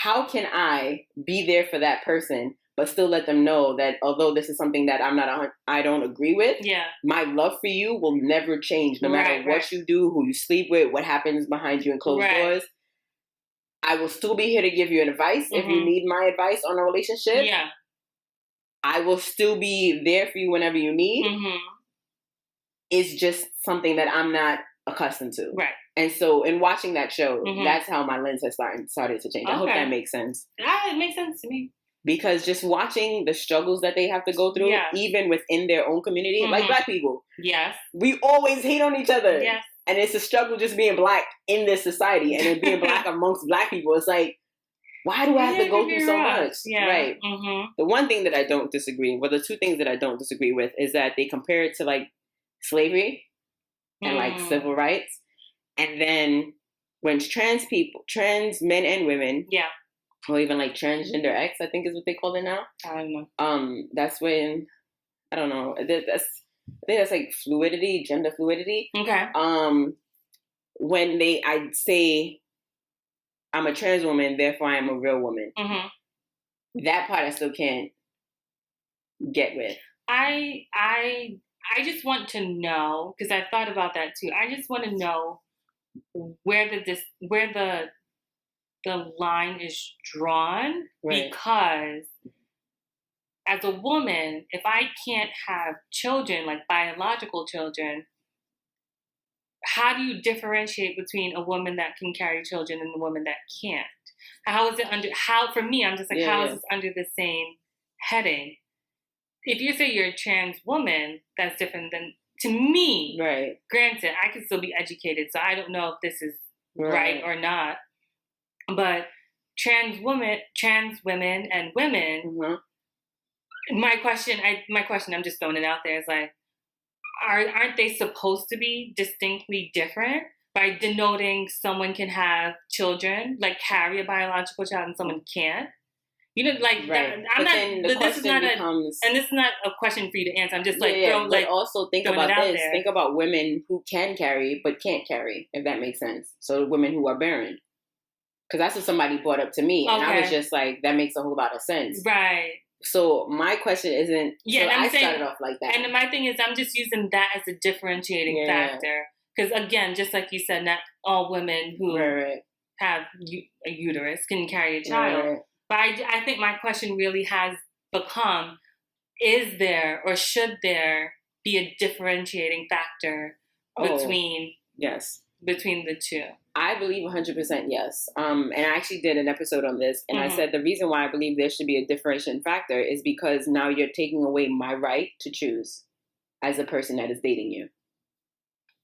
How can I be there for that person, but still let them know that although this is something that I don't agree with, my love for you will never change, no matter what you do, who you sleep with, what happens behind you in closed doors. I will still be here to give you advice if you need my advice on a relationship. Yeah. I will still be there for you whenever you need. It's just something that I'm not accustomed to. Right. And so in watching that show, that's how my lens has started to change. I hope that makes sense. It makes sense to me. Because just watching the struggles that they have to go through, even within their own community, like Black people. Yes. We always hate on each other. Yes. And it's a struggle just being Black in this society, and then being Black amongst Black people. It's like, why do I have to go through so much? Yeah. Right. The one thing that I don't disagree, well, the two things that I don't disagree with is that they compare it to like slavery and like civil rights. And then when trans men and women, or even like transgender X, I think is what they call it now. I don't know. That's when, I don't know. I think that's like fluidity, gender fluidity. Okay. When I'd say I'm a trans woman, therefore I am a real woman. That part I still can't get with. I just want to know, because I've thought about that too. I just want to know where the line is drawn, because as a woman, if I can't have children, like biological children, how do you differentiate between a woman that can carry children and a woman that can't? How is it for me, I'm just like, how is this under the same heading? If you say you're a trans woman, that's different than, to me, granted, I can still be educated, so I don't know if this is right or not. But trans women and women, my question, I'm just throwing it out there, is like, aren't they supposed to be distinctly different by denoting someone can have children, like carry a biological child, and someone can't? You know, like right. I'm but not. then the This question is not becomes, and this is not a question for you to answer. I'm just like but also think throwing about it out this. there. Think about women who can carry but can't carry, if that makes sense. So women who are barren. Because that's what somebody brought up to me. And I was just like, that makes a whole lot of sense. Right. So my question isn't, yeah, so I started off like that. And my thing is, I'm just using that as a differentiating factor. Because again, just like you said, not all women who have a uterus can carry a child. Right. But I think my question really has become, is there or should there be a differentiating factor between the two? I believe 100% yes. And I actually did an episode on this, and I said the reason why I believe there should be a differentiating factor is because now you're taking away my right to choose as a person that is dating you.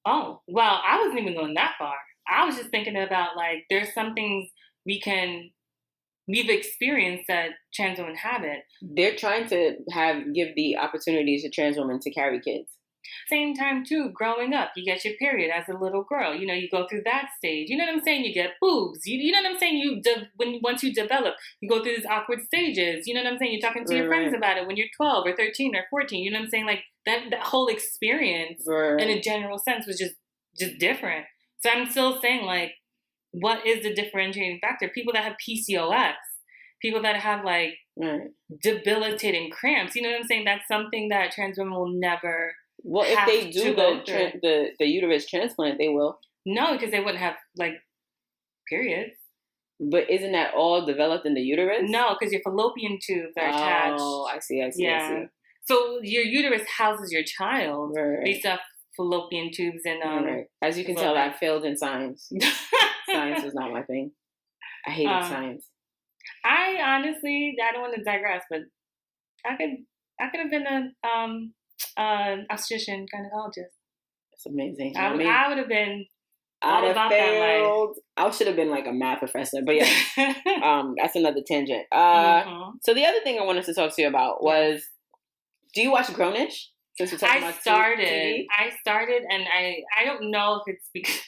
Oh, well, I wasn't even going that far. I was just thinking about, like, there's some things we've experienced that trans women haven't. They're trying to give the opportunities to trans women to carry kids. Same time too, growing up, you get your period as a little girl. You know, you go through that stage. You know what I'm saying? You get boobs. You know what I'm saying? Once you develop, you go through these awkward stages. You know what I'm saying? You're talking to your friends about it when you're 12 or 13 or 14. You know what I'm saying? Like that whole experience in a general sense was just different. So I'm still saying, like, what is the differentiating factor? People that have PCOS, people that have like debilitating cramps. You know what I'm saying? That's something that trans women will never. Well, if they do the uterus transplant, they will. No, because they wouldn't have like periods. But isn't that all developed in the uterus? No, because your fallopian tubes are attached. Oh, I see. Yeah. I see. So your uterus houses your child. Right. These are fallopian tubes and Right. As you can tell, I failed in science. Science was not my thing. I hated science. I honestly, I don't want to digress, but I could have been obstetrician gynecologist. That's amazing. I would have been all about that life. I should have been like a math professor, but yeah, that's another tangent. So the other thing I wanted to talk to you about was, do you watch Grownish? Since we're talking about TV? I started, and I don't know if it's because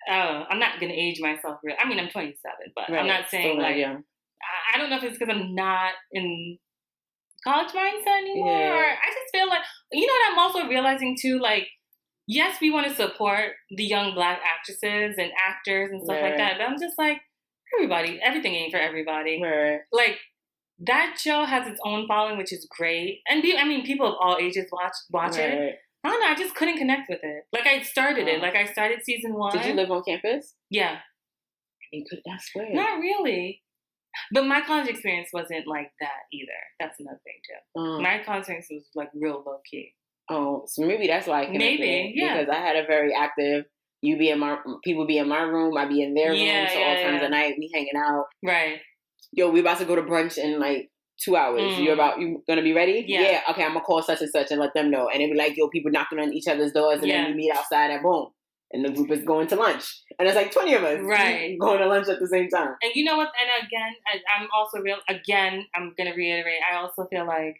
I'm not gonna age myself. I mean, I'm 27, but I'm not saying I don't know if it's because I'm not in college mindset anymore. Or I just feel like, you know what I'm also realizing too, like, yes, we want to support the young Black actresses and actors and stuff like that, but I'm just like, everything ain't for everybody. Like, that show has its own following, which is great. And people of all ages watch it. I don't know, I just couldn't connect with it. Like, I started it. Like, I started season 1. Did you live on campus? Yeah. You could, that's weird. Not really. But my college experience wasn't like that either. That's another thing too. My college experience was like real low key. Oh, so maybe that's why I connected. Because I had a very active. People be in my room. I be in their room. So all times of night we hanging out. Right. Yo, we about to go to brunch in like 2 hours. You gonna be ready? Yeah. Okay, I'm gonna call such and such and let them know. And it'd be like, yo, people knocking on each other's doors, and then we meet outside and boom. And the group is going to lunch. And it's like 20 of us going to lunch at the same time. And you know what? And again, I'm also I'm going to reiterate, I also feel like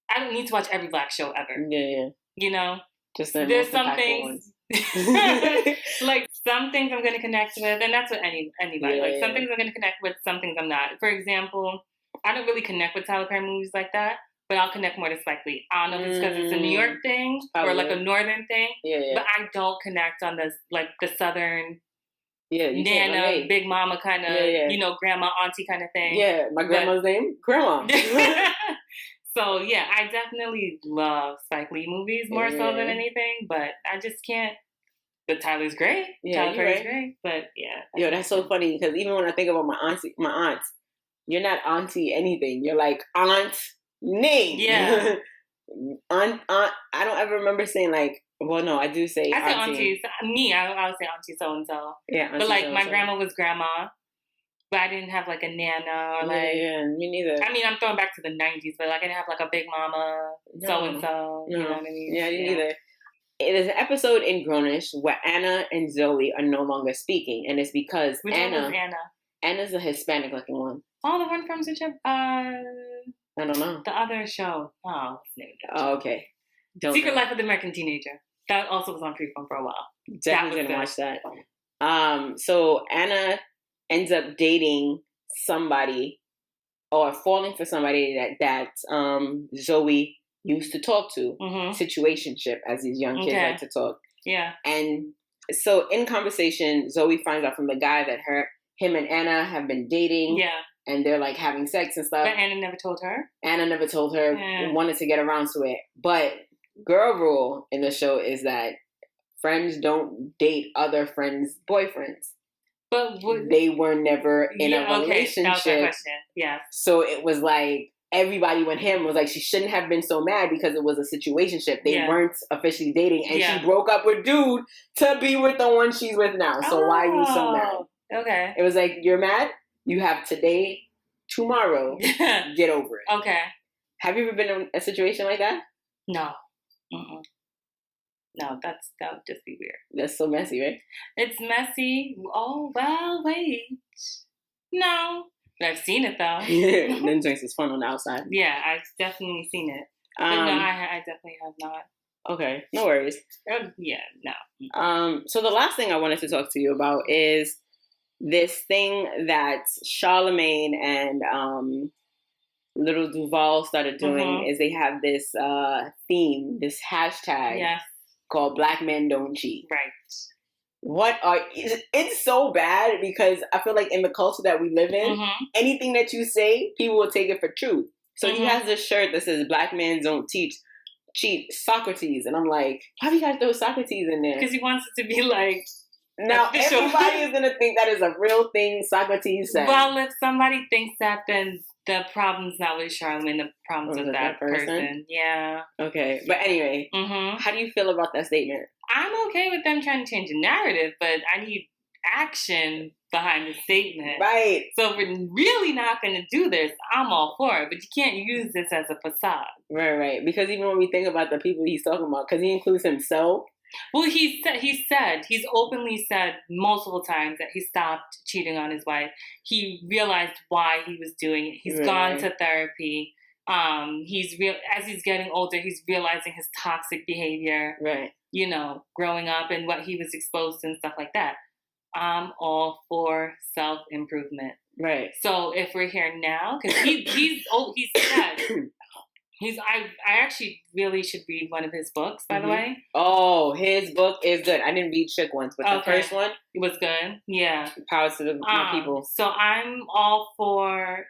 I don't need to watch every Black show ever. Yeah. You know? Just there's some things. Like, some things I'm going to connect with. And that's with anybody. Like, some things I'm going to connect with, some things I'm not. For example, I don't really connect with Tyler Perry movies like that. But I'll connect more to Spike Lee. I don't know if it's because it's a New York thing or like a Northern thing. But I don't connect on this, like the Southern Nana, Big Mama kind of, grandma, auntie kind of thing. Yeah, my grandma's name? Grandma. So, yeah, I definitely love Spike Lee movies more so than anything. But I just can't. But Tyler's great. Tyler Perry's great. But, yeah. Yo, that's so funny because even when I think about my aunts, you're not auntie anything. You're like aunt. Name. Yeah. Aunt, I don't ever remember saying like, well, no, I do say I say aunties. I would say auntie so-and-so. Yeah. But like my grandma was grandma, but I didn't have like a nana or like. Yeah, me neither. I mean, I'm throwing back to the 90s, but like I didn't have like a big mama so-and-so. No. You know what I mean? Yeah, me neither. There's an episode in Grownish where Anna and Zoe are no longer speaking, and it's because Which one was Anna? Anna's a Hispanic looking one. Oh, the one from I don't know. The other show. Oh, what's the name of that show? Oh, okay. Secret Life of the American Teenager. That also was on Freeform for a while. Definitely gonna watch that. So Anna ends up dating somebody or falling for somebody that Zoe used to talk to. Situationship, as these young kids like to talk. Yeah. And so in conversation, Zoe finds out from the guy that him and Anna have been dating. Yeah. And they're like having sex and stuff. But Anna never told her. Anna never told her. Wanted to get around to it. But girl rule in the show is that friends don't date other friends' boyfriends. But they were never in a relationship. That was my question. Yeah. So it was like everybody with him was like, she shouldn't have been so mad because it was a situationship. They weren't officially dating, and she broke up with dude to be with the one she's with now. So why are you so mad? Okay. It was like, you're mad? You have today, tomorrow. Get over it. Okay. Have you ever been in a situation like that? No. No, that would just be weird. That's so messy, right? It's messy. Oh, well, wait. No. But I've seen it, though. Them drinks is fun on the outside. Yeah, I've definitely seen it. But no, I definitely have not. Okay, no worries. Yeah, no. So the last thing I wanted to talk to you about is this thing that Charlemagne and Little Duval started doing is they have this theme, this hashtag called BlackMenDontCheat. Right. It's so bad because I feel like in the culture that we live in, anything that you say, people will take it for truth. So he has this shirt that says Black men don't cheat Socrates. And I'm like, why do you guys throw Socrates in there? Because he wants it to be like, now everybody is going to think that is a real thing Socrates said. Well, if somebody thinks that, then the problem's not with Charlemagne, the problem's with that person. Yeah. Okay. But anyway, how do you feel about that statement? I'm okay with them trying to change the narrative, but I need action behind the statement. Right. So if we're really not going to do this, I'm all for it. But you can't use this as a facade. Right. Because even when we think about the people he's talking about, because he includes himself. Well, he's openly said multiple times that he stopped cheating on his wife. He realized why he was doing it. He's gone to therapy. As he's getting older, he's realizing his toxic behavior. Right. You know, growing up and what he was exposed to and stuff like that. I'm all for self-improvement. Right. So if we're here now, because he's said, I actually really should read one of his books, by the way. Oh, his book is good. I didn't read Chick once, but the first one, it was good. Yeah. Power to my people. So I'm all for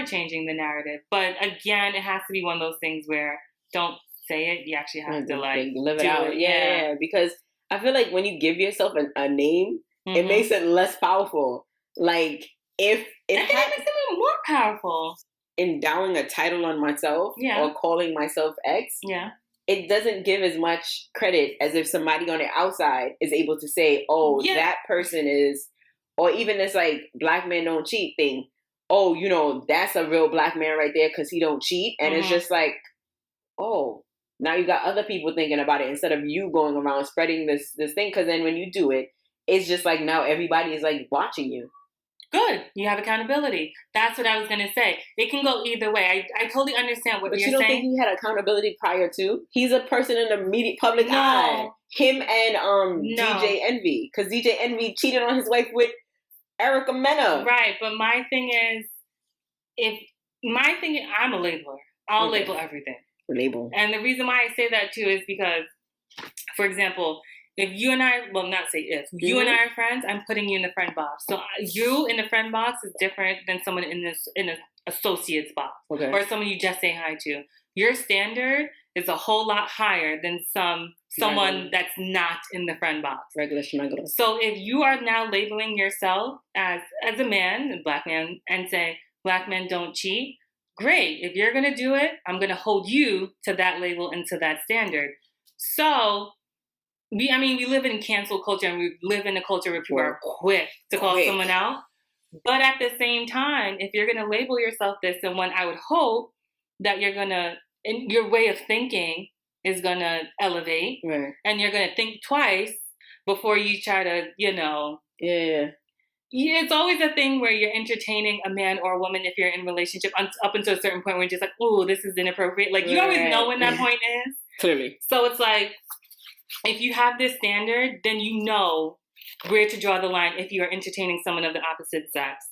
changing the narrative, but again, it has to be one of those things where don't say it. You actually have to live it out. Yeah, because I feel like when you give yourself a name, it makes it less powerful. Like if it makes it even more powerful. Endowing a title on myself or calling myself X, it doesn't give as much credit as if somebody on the outside is able to say, oh, that person is, or even this like black men don't cheat thing. Oh, you know, that's a real black man right there because he don't cheat. And it's just like, oh, now you got other people thinking about it instead of you going around spreading this thing. Because then when you do it, it's just like now everybody is like watching you. Good. You have accountability. That's what I was going to say. It can go either way. I totally understand what you're saying. But you don't think he had accountability prior to? He's a person in the public eye. Him and DJ Envy. Because DJ Envy cheated on his wife with Erica Mena. Right. But my thing is, I'm a labeler. I'll label everything. Label. And the reason why I say that too is because, for example, if you and I, well, not say if, you and I are friends, I'm putting you in the friend box. So you in the friend box is different than someone in an associates box or someone you just say hi to. Your standard is a whole lot higher than someone that's not in the friend box. Regular schmegler. So if you are now labeling yourself as a man, a black man, and say, black men don't cheat, great. If you're going to do it, I'm going to hold you to that label and to that standard. So we live in cancel culture and we live in a culture where people are quick to call someone out. But at the same time, if you're going to label yourself this, then I would hope that your way of thinking is going to elevate and you're going to think twice before you try to, it's always a thing where you're entertaining a man or a woman if you're in a relationship up until a certain point where you're just like, oh, this is inappropriate. Like, you always know when that point is. Clearly. So it's like, if you have this standard, then you know where to draw the line if you are entertaining someone of the opposite sex.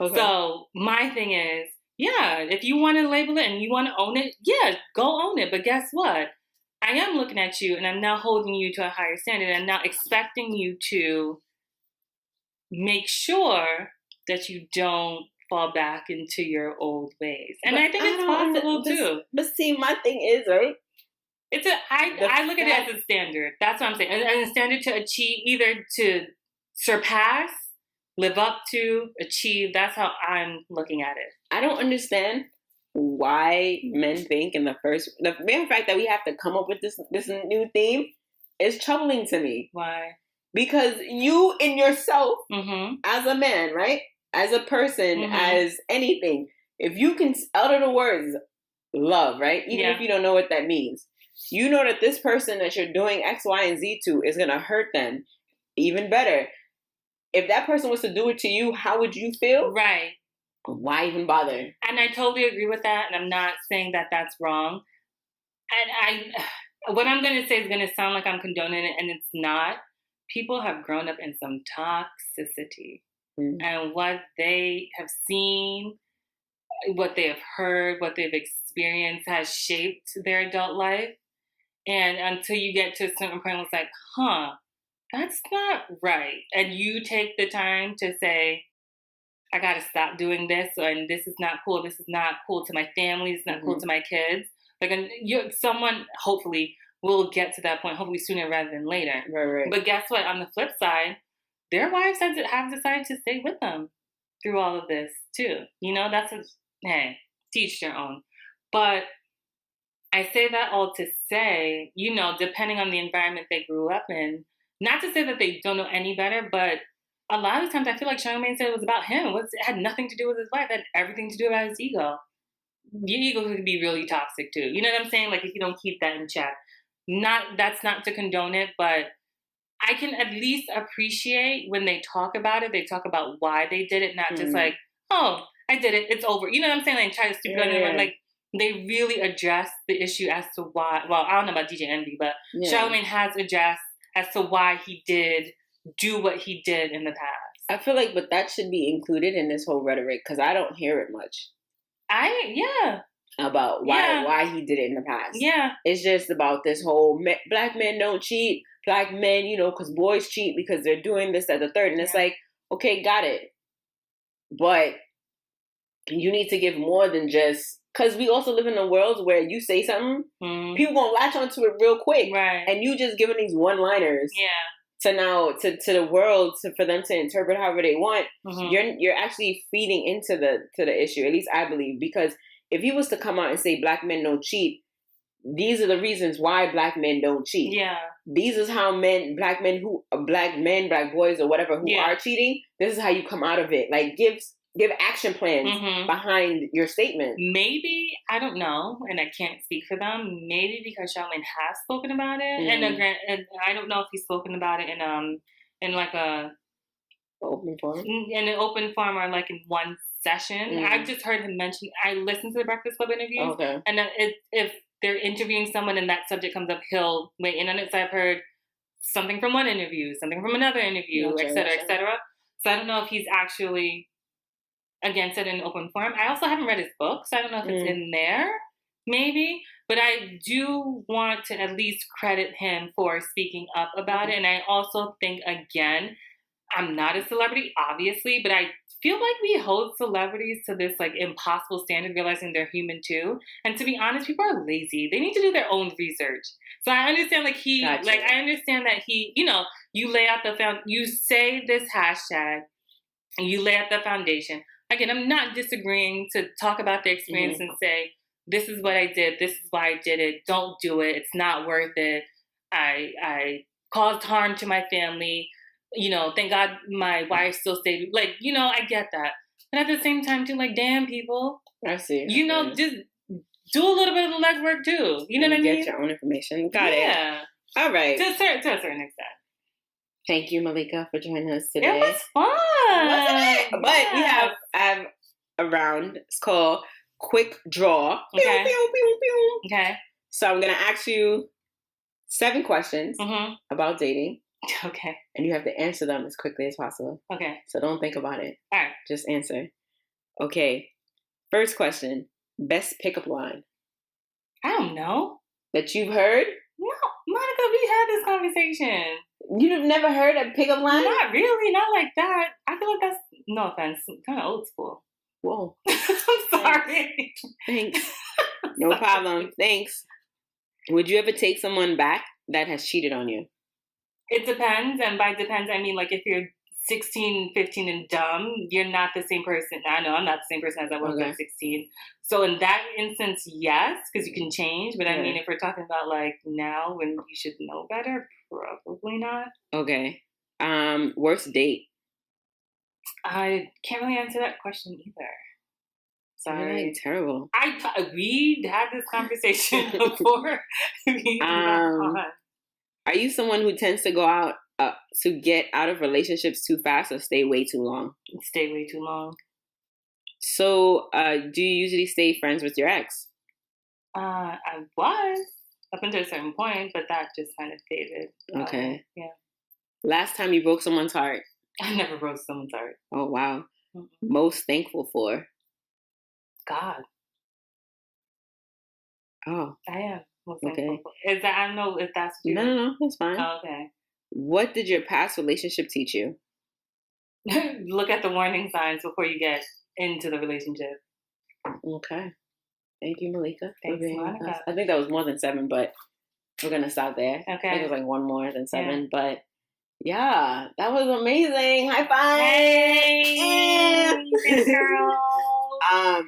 Okay. So my thing is, yeah, if you want to label it and you want to own it, yeah, go own it. But guess what? I am looking at you and I'm now holding you to a higher standard. I'm now expecting you to make sure that you don't fall back into your old ways. And I think it's possible too. But see, my thing is, right? I look at it as a standard. That's what I'm saying. And a standard to achieve, either to surpass, live up to, achieve. That's how I'm looking at it. I don't understand why men think the mere fact that we have to come up with this new theme is troubling to me. Why? Because you in yourself, as a man, right? As a person, as anything, if you can utter the words love, right? Even if you don't know what that means, you know that this person that you're doing X, Y, and Z to is going to hurt them. Even better, if that person was to do it to you, how would you feel? Right. Why even bother? And I totally agree with that. And I'm not saying that that's wrong. And what I'm going to say is going to sound like I'm condoning it, and it's not. People have grown up in some toxicity. And what they have seen, what they have heard, what they've experienced has shaped their adult life. And until you get to a certain point, it's like, that's not right. And you take the time to say, I got to stop doing this, and this is not cool. This is not cool to my family. It's not cool to my kids. Like, someone hopefully will get to that point, hopefully sooner rather than later. Right. But guess what? On the flip side, their wives have decided to stay with them through all of this too. That's teach their own. But I say that all to say, depending on the environment they grew up in, not to say that they don't know any better, but a lot of times I feel like Charlamagne said it was about him. It had nothing to do with his wife. It had everything to do with his ego. Your ego could be really toxic too. You know what I'm saying? Like, if you don't keep that in check. That's not to condone it, but I can at least appreciate when they talk about it. They talk about why they did it, not just like, oh, I did it, it's over. You know what I'm saying? Like, try to stupid on it. Like, they really address the issue as to why. Well, I don't know about DJ Envy, but Charlamagne has addressed as to why he did do what he did in the past. I feel like, but that should be included in this whole rhetoric, because I don't hear it much. About why he did it in the past. Yeah. It's just about this whole black men don't cheat. Black men, because boys cheat because they're doing this at the third. And it's like, okay, got it. But you need to give more than just, because we also live in a world where you say something, people gonna latch onto it real quick. Right. And you just giving these one-liners. Yeah. To the world, for them to interpret however they want. You're actually feeding into the issue. At least I believe, because if he was to come out and say black men don't cheat, these are the reasons why black men don't cheat. Yeah. These is how black boys or whatever who are cheating, this is how you come out of it. Like, give action plans behind your statement. Maybe, I don't know, and I can't speak for them, maybe because Charlamagne has spoken about it, and I don't know if he's spoken about it in like a open forum, in an open forum, or like in one session. I've just heard him mention. I listened to the Breakfast Club interviews, and if they're interviewing someone and that subject comes up, he'll weigh in on it. So I've heard something from one interview, something from another interview, et cetera, et cetera. So I don't know if he's actually, again, said in an open forum. I also haven't read his book, so I don't know if it's in there, maybe. But I do want to at least credit him for speaking up about it. And I also think, again, I'm not a celebrity, obviously, but I feel like we hold celebrities to this like impossible standard, realizing they're human too. And to be honest, people are lazy. They need to do their own research. So I understand I understand that you lay out you say this hashtag and you lay out the foundation. Again, I'm not disagreeing to talk about their experience and say, this is what I did. This is why I did it. Don't do it. It's not worth it. I caused harm to my family. Thank God my wife still stayed. Like, I get that. But at the same time, too, like, damn, people. I see. Just do a little bit of the legwork, too. You know what I mean? Get your own information. Got it. Yeah. All right. To a certain extent. Thank you, Melika, for joining us today. It was fun. Wasn't it? But we have a round. It's called Quick Draw. Okay. Pew, pew, pew, pew. Okay. So I'm going to ask you 7 questions about dating. Okay. And you have to answer them as quickly as possible. Okay. So don't think about it. All right. Just answer. Okay. First question. Best pickup line. I don't know. That you've heard? No, Monica, we had this conversation. You've never heard a pickup line? Not really. Not like that. I feel like that's, no offense, kind of old school. Whoa. I'm sorry. Thanks. No problem. Thanks. Would you ever take someone back that has cheated on you? It depends. And by depends, I mean, like, if you're 16, 15 and dumb, you're not the same person. I know I'm not the same person as I was at 16. So in that instance, yes, because you can change. But I mean, if we're talking about like now when you should know better, probably not. Okay. Worst date? I can't really answer that question either. Sorry. You're like terrible. We had this conversation before. Are you someone who tends to go out to get out of relationships too fast or stay way too long? Stay way too long. So, do you usually stay friends with your ex? I was up until a certain point, but that just kind of faded. Okay. Yeah. Last time you broke someone's heart? I never broke someone's heart. Oh, wow. Mm-hmm. Most thankful for? God. Oh. I am. Okay. Is that, I don't know if that's what you No, that's fine. Oh, okay. What did your past relationship teach you? Look at the warning signs before you get into the relationship. Okay. Thank you, Melika. Thanks, Monica. I think that was more than 7, but we're going to stop there. Okay. I think it was like 1 more than 7, but yeah, that was amazing. High five. Hey, thanks, girl.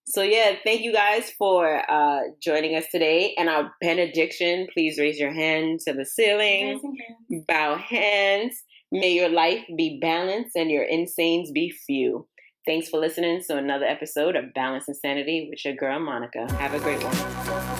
So yeah, thank you guys for joining us today. And our benediction, please raise your hand to the ceiling. Bow hands. May your life be balanced and your insanes be few. Thanks for listening to another episode of Balance and Sanity with your girl, Monica. Have a great one.